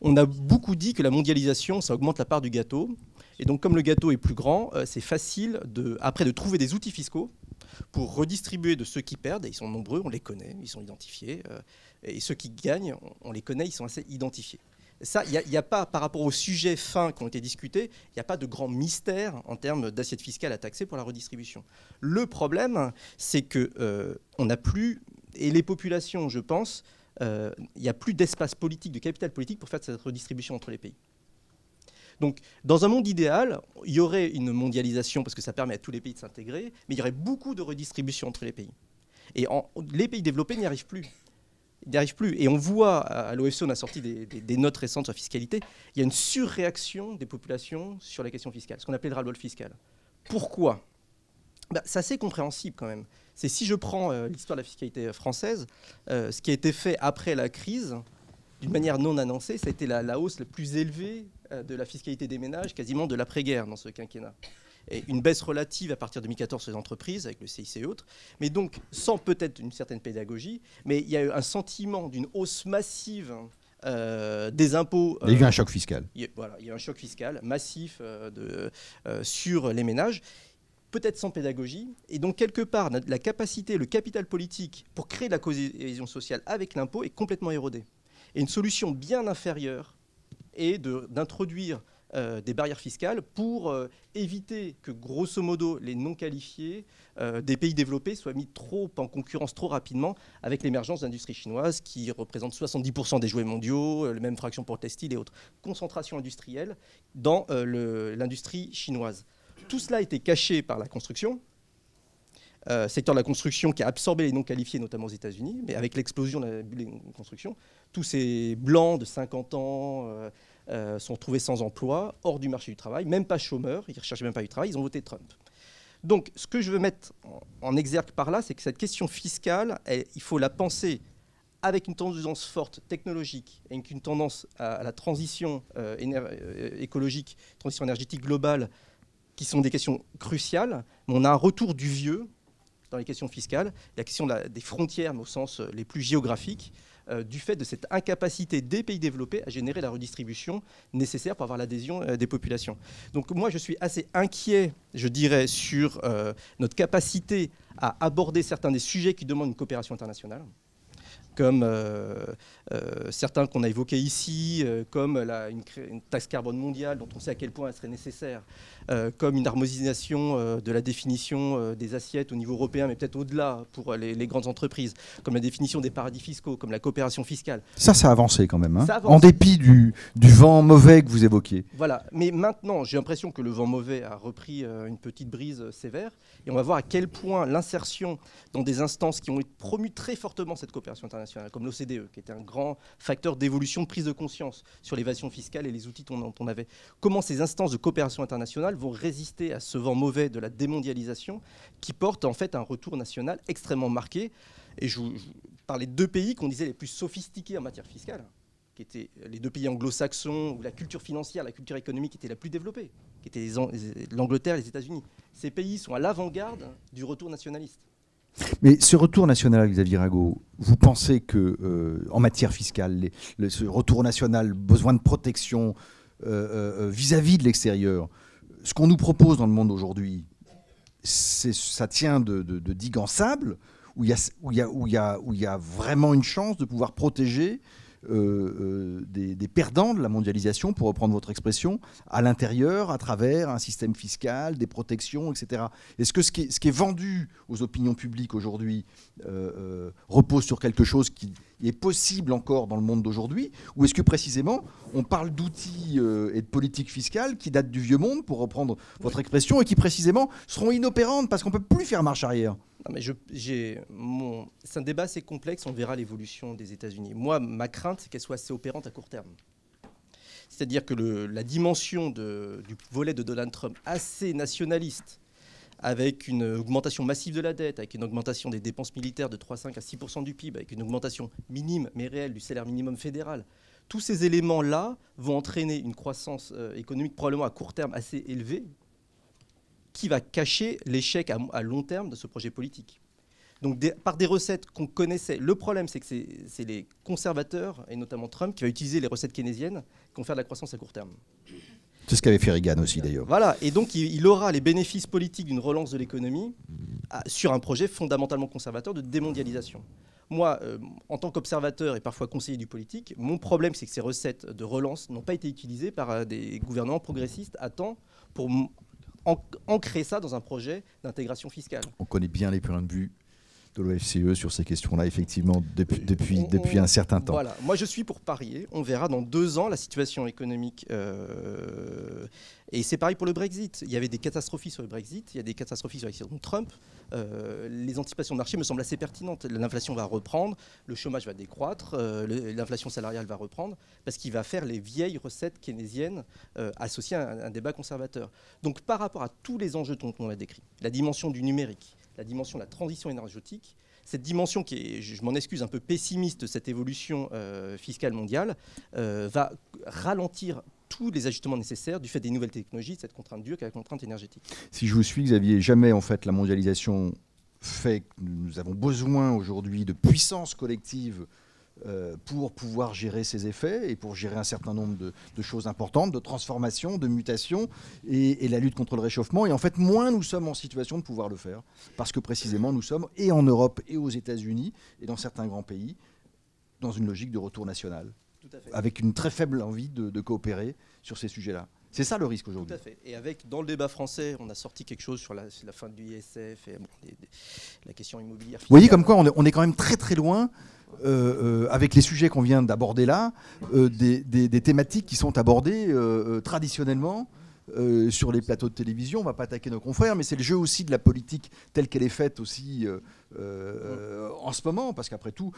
on a beaucoup dit que la mondialisation, ça augmente la part du gâteau. Et donc, comme le gâteau est plus grand, c'est facile après de trouver des outils fiscaux pour redistribuer de ceux qui perdent. Et ils sont nombreux, on les connaît, ils sont identifiés. Et ceux qui gagnent, on les connaît, ils sont assez identifiés. Ça, il n'y a pas, par rapport aux sujets fins qui ont été discutés, il n'y a pas de grand mystère en termes d'assiette fiscale à taxer pour la redistribution. Le problème, c'est qu'on n'a plus, et les populations, je pense, il n'y a plus d'espace politique, de capital politique pour faire cette redistribution entre les pays. Donc, dans un monde idéal, il y aurait une mondialisation parce que ça permet à tous les pays de s'intégrer, mais il y aurait beaucoup de redistribution entre les pays. Et les pays développés n'y arrivent plus. Ils n'y arrivent plus. Et on voit, à l'OFCE, on a sorti des notes récentes sur la fiscalité, il y a une surréaction des populations sur la question fiscale, ce qu'on appelle le ras-le-bol fiscal. Pourquoi ? C'est assez compréhensible quand même. C'est si je prends l'histoire de la fiscalité française, ce qui a été fait après la crise, d'une manière non annoncée, ça a été la hausse la plus élevée de la fiscalité des ménages, quasiment de l'après-guerre dans ce quinquennat. Et une baisse relative à partir de 2014 sur les entreprises, avec le CICE et autres, mais donc sans peut-être une certaine pédagogie, mais il y a eu un sentiment d'une hausse massive des impôts. Il y a eu un choc fiscal. Il y a eu un choc fiscal massif sur les ménages, peut-être sans pédagogie, et donc quelque part, la capacité, le capital politique pour créer de la cohésion sociale avec l'impôt est complètement érodé. Et une solution bien inférieure est d'introduire des barrières fiscales pour éviter que, grosso modo, les non-qualifiés des pays développés soient mis trop en concurrence trop rapidement avec l'émergence d'industries chinoises qui représentent 70% des jouets mondiaux, la même fraction pour le textile et autres. Concentration industrielle dans l'industrie chinoise. Tout cela a été caché par la construction. Secteur de la construction qui a absorbé les non-qualifiés, notamment aux États-Unis, mais avec l'explosion de la construction, tous ces blancs de 50 ans sont retrouvés sans emploi, hors du marché du travail, même pas chômeurs, ils ne recherchaient même pas du travail, ils ont voté Trump. Donc ce que je veux mettre en exergue par là, c'est que cette question fiscale, il faut la penser avec une tendance forte technologique et une tendance à la transition écologique, transition énergétique globale, qui sont des questions cruciales, mais on a un retour du vieux dans les questions fiscales, la question des frontières, mais au sens les plus géographiques, du fait de cette incapacité des pays développés à générer la redistribution nécessaire pour avoir l'adhésion des populations. Donc moi, je suis assez inquiet, je dirais, sur notre capacité à aborder certains des sujets qui demandent une coopération internationale, comme certains qu'on a évoqués ici, comme une taxe carbone mondiale dont on sait à quel point elle serait nécessaire, comme une harmonisation de la définition des assiettes au niveau européen, mais peut-être au-delà pour les grandes entreprises, comme la définition des paradis fiscaux, comme la coopération fiscale. Ça a avancé quand même, hein, en dépit du vent mauvais que vous évoquiez. Voilà, mais maintenant, j'ai l'impression que le vent mauvais a repris une petite brise sévère, et on va voir à quel point l'insertion dans des instances qui ont promu très fortement cette coopération internationale, comme l'OCDE, qui était un grand facteur d'évolution, de prise de conscience sur l'évasion fiscale et les outils dont on avait. Comment ces instances de coopération internationale vont résister à ce vent mauvais de la démondialisation qui porte en fait un retour national extrêmement marqué. Et je parlais de deux pays qu'on disait les plus sophistiqués en matière fiscale, qui étaient les deux pays anglo-saxons où la culture financière, la culture économique était la plus développée, qui étaient l'Angleterre et les États-Unis. Ces pays sont à l'avant-garde du retour nationaliste. Mais ce retour national, Xavier Rago, vous pensez que en matière fiscale, ce retour national, besoin de protection vis-à-vis de l'extérieur, ce qu'on nous propose dans le monde aujourd'hui, ça tient de digues en sable, où il y a vraiment une chance de pouvoir protéger des perdants de la mondialisation, pour reprendre votre expression, à l'intérieur, à travers un système fiscal, des protections, etc. Est-ce que ce qui est vendu aux opinions publiques aujourd'hui repose sur quelque chose qui est possible encore dans le monde d'aujourd'hui, ou est-ce que précisément on parle d'outils et de politiques fiscales qui datent du vieux monde, pour reprendre votre expression, et qui précisément seront inopérantes parce qu'on ne peut plus faire marche arrière? Non, mais c'est un débat assez complexe, on verra l'évolution des États-Unis. Moi, ma crainte, c'est qu'elle soit assez opérante à court terme. C'est-à-dire que la dimension du volet de Donald Trump, assez nationaliste, avec une augmentation massive de la dette, avec une augmentation des dépenses militaires de 3,5 à 6% du PIB, avec une augmentation minime mais réelle du salaire minimum fédéral, tous ces éléments-là vont entraîner une croissance économique probablement à court terme assez élevée, qui va cacher l'échec à long terme de ce projet politique. Donc par des recettes qu'on connaissait. Le problème, c'est que c'est les conservateurs, et notamment Trump, qui va utiliser les recettes keynésiennes qui vont faire de la croissance à court terme. C'est ce qu'avait fait Reagan aussi, d'ailleurs. Voilà, et donc il aura les bénéfices politiques d'une relance de l'économie sur un projet fondamentalement conservateur de démondialisation. Moi, en tant qu'observateur et parfois conseiller du politique, mon problème, c'est que ces recettes de relance n'ont pas été utilisées par des gouvernements progressistes à temps pour ancrer ça dans un projet d'intégration fiscale. On connaît bien les points de vue de l'OFCE sur ces questions-là, effectivement, depuis un certain temps. Voilà. Moi, je suis pour parier. On verra dans 2 ans la situation économique. Et c'est pareil pour le Brexit. Il y avait des catastrophes sur le Brexit, il y a des catastrophes sur l'élection de Trump. Les anticipations de marché me semblent assez pertinentes. L'inflation va reprendre, le chômage va décroître, l'inflation salariale va reprendre, parce qu'il va faire les vieilles recettes keynésiennes associées à un débat conservateur. Donc par rapport à tous les enjeux dont on a décrits, la dimension du numérique, la dimension de la transition énergétique, cette dimension qui est, je m'en excuse, un peu pessimiste de cette évolution fiscale mondiale, va ralentir tous les ajustements nécessaires du fait des nouvelles technologies, de cette contrainte dure qu'est la contrainte énergétique. Si je vous suis, Xavier, jamais en fait la mondialisation fait que nous avons besoin aujourd'hui de puissance collective pour pouvoir gérer ces effets et pour gérer un certain nombre de choses importantes, de transformations, de mutations et la lutte contre le réchauffement. Et en fait, moins nous sommes en situation de pouvoir le faire, parce que précisément nous sommes, et en Europe et aux États-Unis, et dans certains grands pays, dans une logique de retour national, avec une très faible envie de coopérer sur ces sujets-là. C'est ça le risque aujourd'hui. Tout à fait. Et avec, dans le débat français, on a sorti quelque chose sur la fin de l'ISF et la question immobilière. Vous voyez comme quoi on est quand même très très loin, avec les sujets qu'on vient d'aborder là, des thématiques qui sont abordées traditionnellement sur les plateaux de télévision. On ne va pas attaquer nos confrères, mais c'est le jeu aussi de la politique telle qu'elle est faite aussi en ce moment, parce qu'après tout,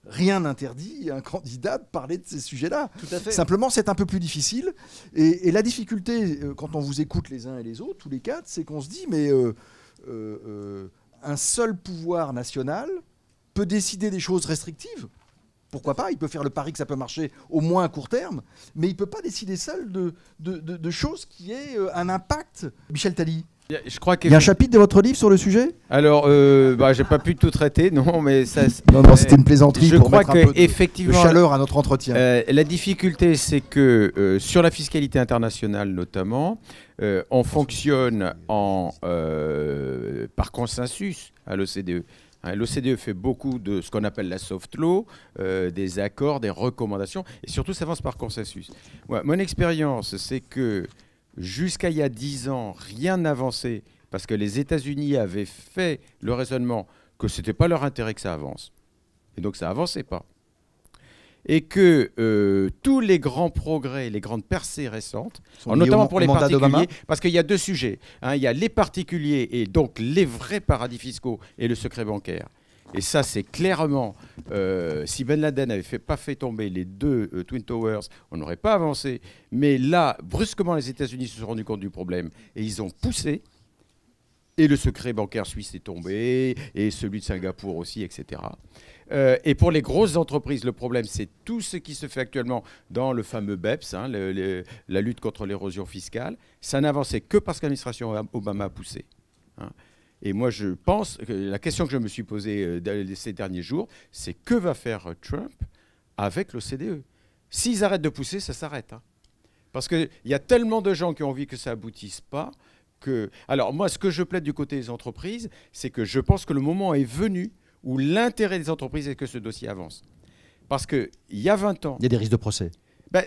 rien n'interdit à un candidat de parler de ces sujets-là. Tout à fait. Simplement, c'est un peu plus difficile. Et la difficulté, quand on vous écoute les uns et les autres, tous les quatre, c'est qu'on se dit, mais un seul pouvoir national peut décider des choses restrictives. Pourquoi pas? Il peut faire le pari que ça peut marcher au moins à court terme, mais il ne peut pas décider seul de choses qui aient un impact. Michel Tally, je crois il y a un chapitre de votre livre sur le sujet? Alors, j'ai pas pu tout traiter, non, mais ça. Non, c'était une plaisanterie pour mettre un peu effectivement, de chaleur à notre entretien. La difficulté, c'est que sur la fiscalité internationale notamment, on fonctionne par consensus à l'OCDE. L'OCDE fait beaucoup de ce qu'on appelle la soft law, des accords, des recommandations, et surtout ça avance par consensus. Ouais, mon expérience, c'est que jusqu'à il y a 10 ans, rien n'avançait parce que les États-Unis avaient fait le raisonnement que ce n'était pas leur intérêt que ça avance. Et donc ça n'avançait pas. Et que tous les grands progrès, les grandes percées récentes, notamment pour les particuliers, parce qu'il y a 2 sujets. Il y a les particuliers et donc les vrais paradis fiscaux et le secret bancaire. Et ça, c'est clairement, si Ben Laden n'avait pas fait tomber les 2 Twin Towers, on n'aurait pas avancé. Mais là, brusquement, les États-Unis se sont rendus compte du problème et ils ont poussé. Et le secret bancaire suisse est tombé, et celui de Singapour aussi, etc. Et pour les grosses entreprises, le problème, c'est tout ce qui se fait actuellement dans le fameux BEPS, la lutte contre l'érosion fiscale. Ça n'avançait que parce que l'administration Obama a poussé. Et moi, je pense que la question que je me suis posée ces derniers jours, c'est que va faire Trump avec l'OCDE? S'ils arrêtent de pousser, ça s'arrête. Hein. Parce qu'il y a tellement de gens qui ont envie que ça aboutisse pas. Alors moi, ce que je plaide du côté des entreprises, c'est que je pense que le moment est venu où l'intérêt des entreprises est que ce dossier avance. Parce qu'il y a 20 ans... Il y a des risques de procès.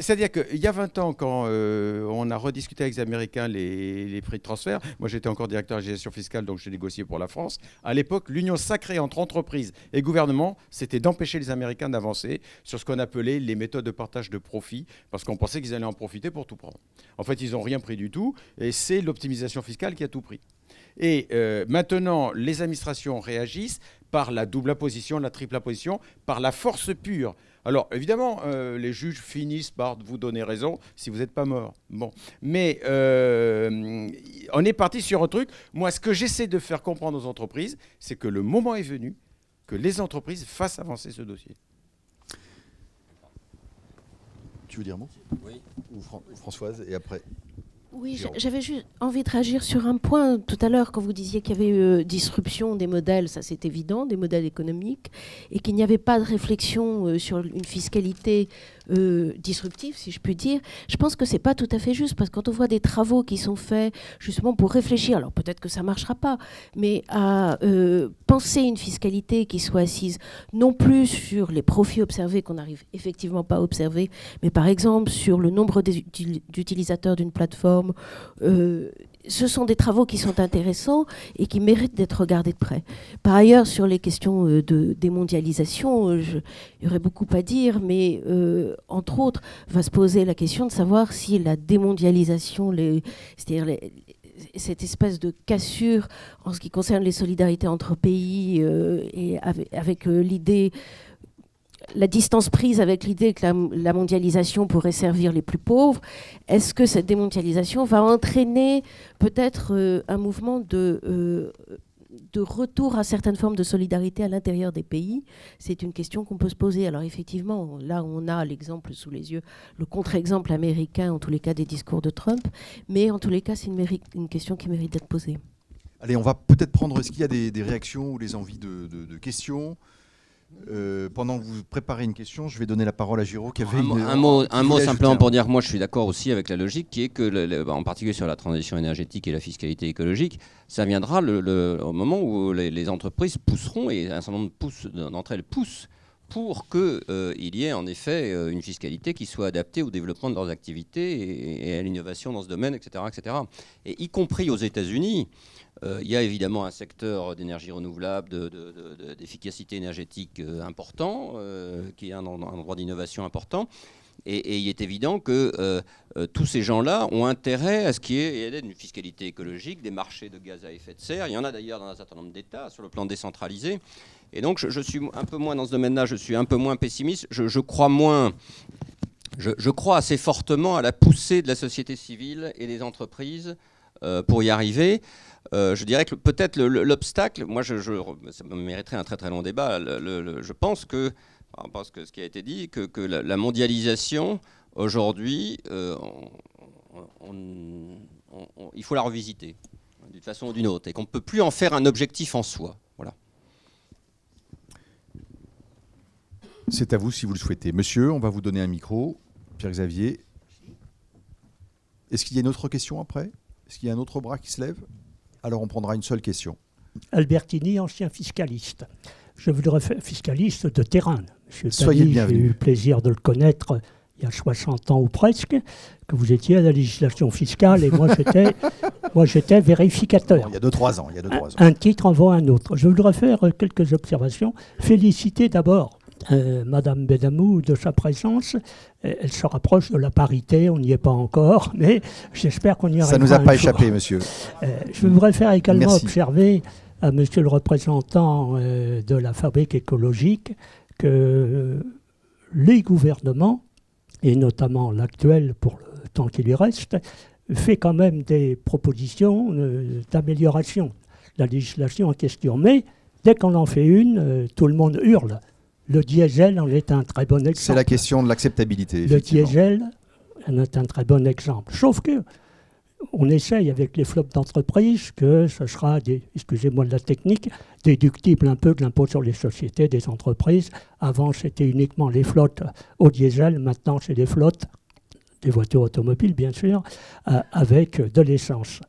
C'est-à-dire qu'il y a 20 ans, quand on a rediscuté avec les Américains les prix de transfert, moi j'étais encore directeur de la gestion fiscale, donc j'ai négocié pour la France. À l'époque, l'union sacrée entre entreprises et gouvernement, c'était d'empêcher les Américains d'avancer sur ce qu'on appelait les méthodes de partage de profit, parce qu'on pensait qu'ils allaient en profiter pour tout prendre. En fait, ils n'ont rien pris du tout, et c'est l'optimisation fiscale qui a tout pris. Et maintenant, les administrations réagissent par la double imposition, la triple imposition, par la force pure. Alors, évidemment, les juges finissent par vous donner raison si vous n'êtes pas mort. Bon. Mais on est parti sur un truc. Moi, ce que j'essaie de faire comprendre aux entreprises, c'est que le moment est venu que les entreprises fassent avancer ce dossier. Tu veux dire un mot? Oui. Ou Françoise, et après. Oui, j'avais juste envie de réagir sur un point tout à l'heure quand vous disiez qu'il y avait eu disruption des modèles, ça c'est évident, des modèles économiques, et qu'il n'y avait pas de réflexion sur une fiscalité disruptive, si je puis dire. Je pense que c'est pas tout à fait juste, parce que quand on voit des travaux qui sont faits justement pour réfléchir, alors peut-être que ça marchera pas, mais à penser une fiscalité qui soit assise non plus sur les profits observés qu'on n'arrive effectivement pas à observer, mais par exemple sur le nombre d'utilisateurs d'une plateforme. Ce sont des travaux qui sont intéressants et qui méritent d'être regardés de près. Par ailleurs, sur les questions de démondialisation, il y aurait beaucoup à dire, mais entre autres, va se poser la question de savoir si la démondialisation, c'est-à-dire cette espèce de cassure en ce qui concerne les solidarités entre pays et avec l'idée... La distance prise avec l'idée que la mondialisation pourrait servir les plus pauvres, est-ce que cette démondialisation va entraîner peut-être un mouvement de retour à certaines formes de solidarité à l'intérieur des pays? C'est une question qu'on peut se poser. Alors effectivement, là on a l'exemple sous les yeux, le contre-exemple américain, en tous les cas des discours de Trump, mais en tous les cas c'est une question qui mérite d'être posée. Allez, on va peut-être prendre, est-ce qu'il y a des réactions ou des envies de questions? Pendant que vous préparez une question, je vais donner la parole à Giraud qui avait un mot simplement pour dire que moi je suis d'accord aussi avec la logique qui est que, en particulier sur la transition énergétique et la fiscalité écologique, ça viendra au moment où les entreprises pousseront, et un certain nombre d'entre elles poussent, pour qu'il y ait en effet une fiscalité qui soit adaptée au développement de leurs activités et à l'innovation dans ce domaine, etc., etc. Et y compris aux États-Unis, il y a évidemment un secteur d'énergie renouvelable, d'efficacité énergétique important, qui est un endroit d'innovation important. Et il est évident que tous ces gens-là ont intérêt à ce qu'il y ait une fiscalité écologique, des marchés de gaz à effet de serre. Il y en a d'ailleurs dans un certain nombre d'États sur le plan décentralisé. Et donc je suis un peu moins dans ce domaine-là, je suis un peu moins pessimiste. Je crois assez fortement à la poussée de la société civile et des entreprises pour y arriver. Je dirais que peut-être l'obstacle, moi ça mériterait un très très long débat. Je pense que, parce que ce qui a été dit, que la mondialisation aujourd'hui, il faut la revisiter d'une façon ou d'une autre, et qu'on ne peut plus en faire un objectif en soi. Voilà. C'est à vous si vous le souhaitez. Monsieur, on va vous donner un micro. Pierre-Xavier. Est-ce qu'il y a une autre question après? Est-ce qu'il y a un autre bras qui se lève? Alors on prendra une seule question. Albertini, ancien fiscaliste. Je voudrais faire fiscaliste de terrain. Monsieur Soyez Tani, bienvenu. j'ai eu le plaisir de le connaître il y a 60 ans ou presque, que vous étiez à la législation fiscale et moi j'étais vérificateur. Bon, il y a 2-3 ans. Un titre envoie un autre. Je voudrais faire quelques observations. Féliciter d'abord Madame Benamou de sa présence. Elle se rapproche de la parité, on n'y est pas encore, mais j'espère qu'on y arrivera. Ça ne nous a pas jour. échappé, monsieur. Je voudrais faire également Merci. observer à monsieur le représentant de la fabrique écologique que les gouvernements, et notamment l'actuel pour le temps qui lui reste, fait quand même des propositions d'amélioration de la législation en question. Mais dès qu'on en fait une, tout le monde hurle. Le diesel en est un très bon exemple. C'est la question de l'acceptabilité. Le diesel en est un très bon exemple. Sauf que on essaye avec les flottes d'entreprises que ce sera, excusez-moi de la technique, déductible un peu de l'impôt sur les sociétés des entreprises. Avant, c'était uniquement les flottes au diesel. Maintenant, c'est des flottes, des voitures automobiles, bien sûr, avec de l'essence.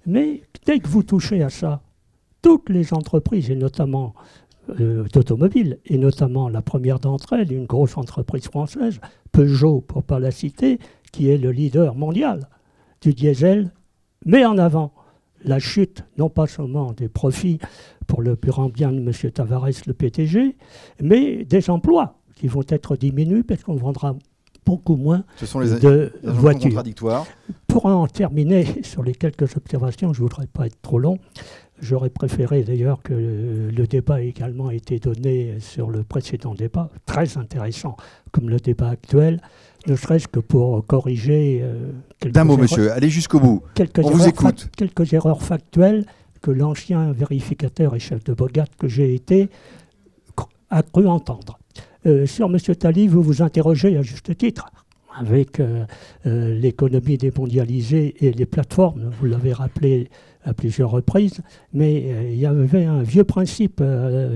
Mais dès que vous touchez à ça, toutes les entreprises, et notamment d'automobiles, et notamment la première d'entre elles, une grosse entreprise française, Peugeot, pour ne pas la citer, qui est le leader mondial du diesel, met en avant la chute, non pas seulement des profits pour le plus grand bien de M. Tavares, le PTG, mais des emplois qui vont être diminués parce qu'on vendra beaucoup moins de voitures. Contradictoires. Pour en terminer sur les quelques observations, je ne voudrais pas être trop long. J'aurais préféré d'ailleurs que le débat ait également été donné sur le précédent débat, très intéressant comme le débat actuel, ne serait-ce que pour corriger d'un mot, monsieur, allez jusqu'au bout. On vous écoute. Quelques erreurs factuelles que l'ancien vérificateur et chef de brigade que j'ai été a cru entendre. Sur M. Talley, vous vous interrogez à juste titre avec l'économie démondialisée et les plateformes, vous l'avez rappelé à plusieurs reprises, mais il y avait un vieux principe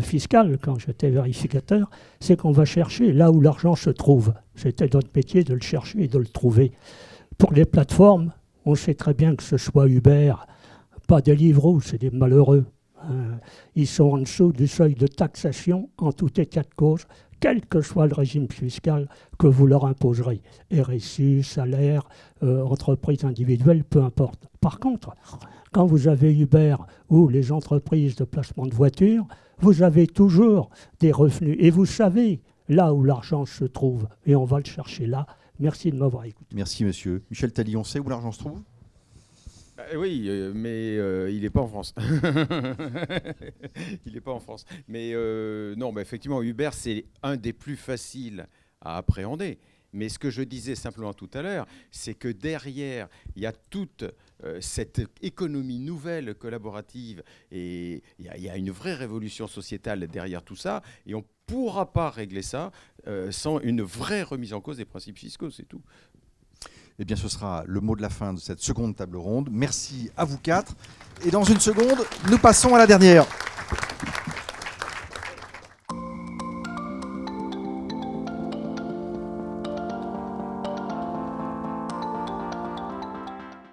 fiscal quand j'étais vérificateur, c'est qu'on va chercher là où l'argent se trouve. C'était notre métier de le chercher et de le trouver. Pour les plateformes, on sait très bien que ce soit Uber, pas Deliveroo, c'est des malheureux. Ils sont en dessous du seuil de taxation en tout état de cause, quel que soit le régime fiscal que vous leur imposerez. RSU, salaire, entreprise individuelle, peu importe. Par contre, quand vous avez Uber ou les entreprises de placement de voitures, vous avez toujours des revenus. Et vous savez là où l'argent se trouve. Et on va le chercher là. Merci de m'avoir écouté. Merci, monsieur. Michel Talley, on sait où l'argent se trouve ? Oui, mais il n'est pas en France. Il n'est pas en France. Mais non, effectivement, Uber, c'est un des plus faciles à appréhender. Mais ce que je disais simplement tout à l'heure, c'est que derrière, il y a toute cette économie nouvelle collaborative et il y a une vraie révolution sociétale derrière tout ça. Et on ne pourra pas régler ça sans une vraie remise en cause des principes fiscaux, c'est tout. Eh bien, ce sera le mot de la fin de cette seconde table ronde. Merci à vous quatre. Et dans une seconde, nous passons à la dernière.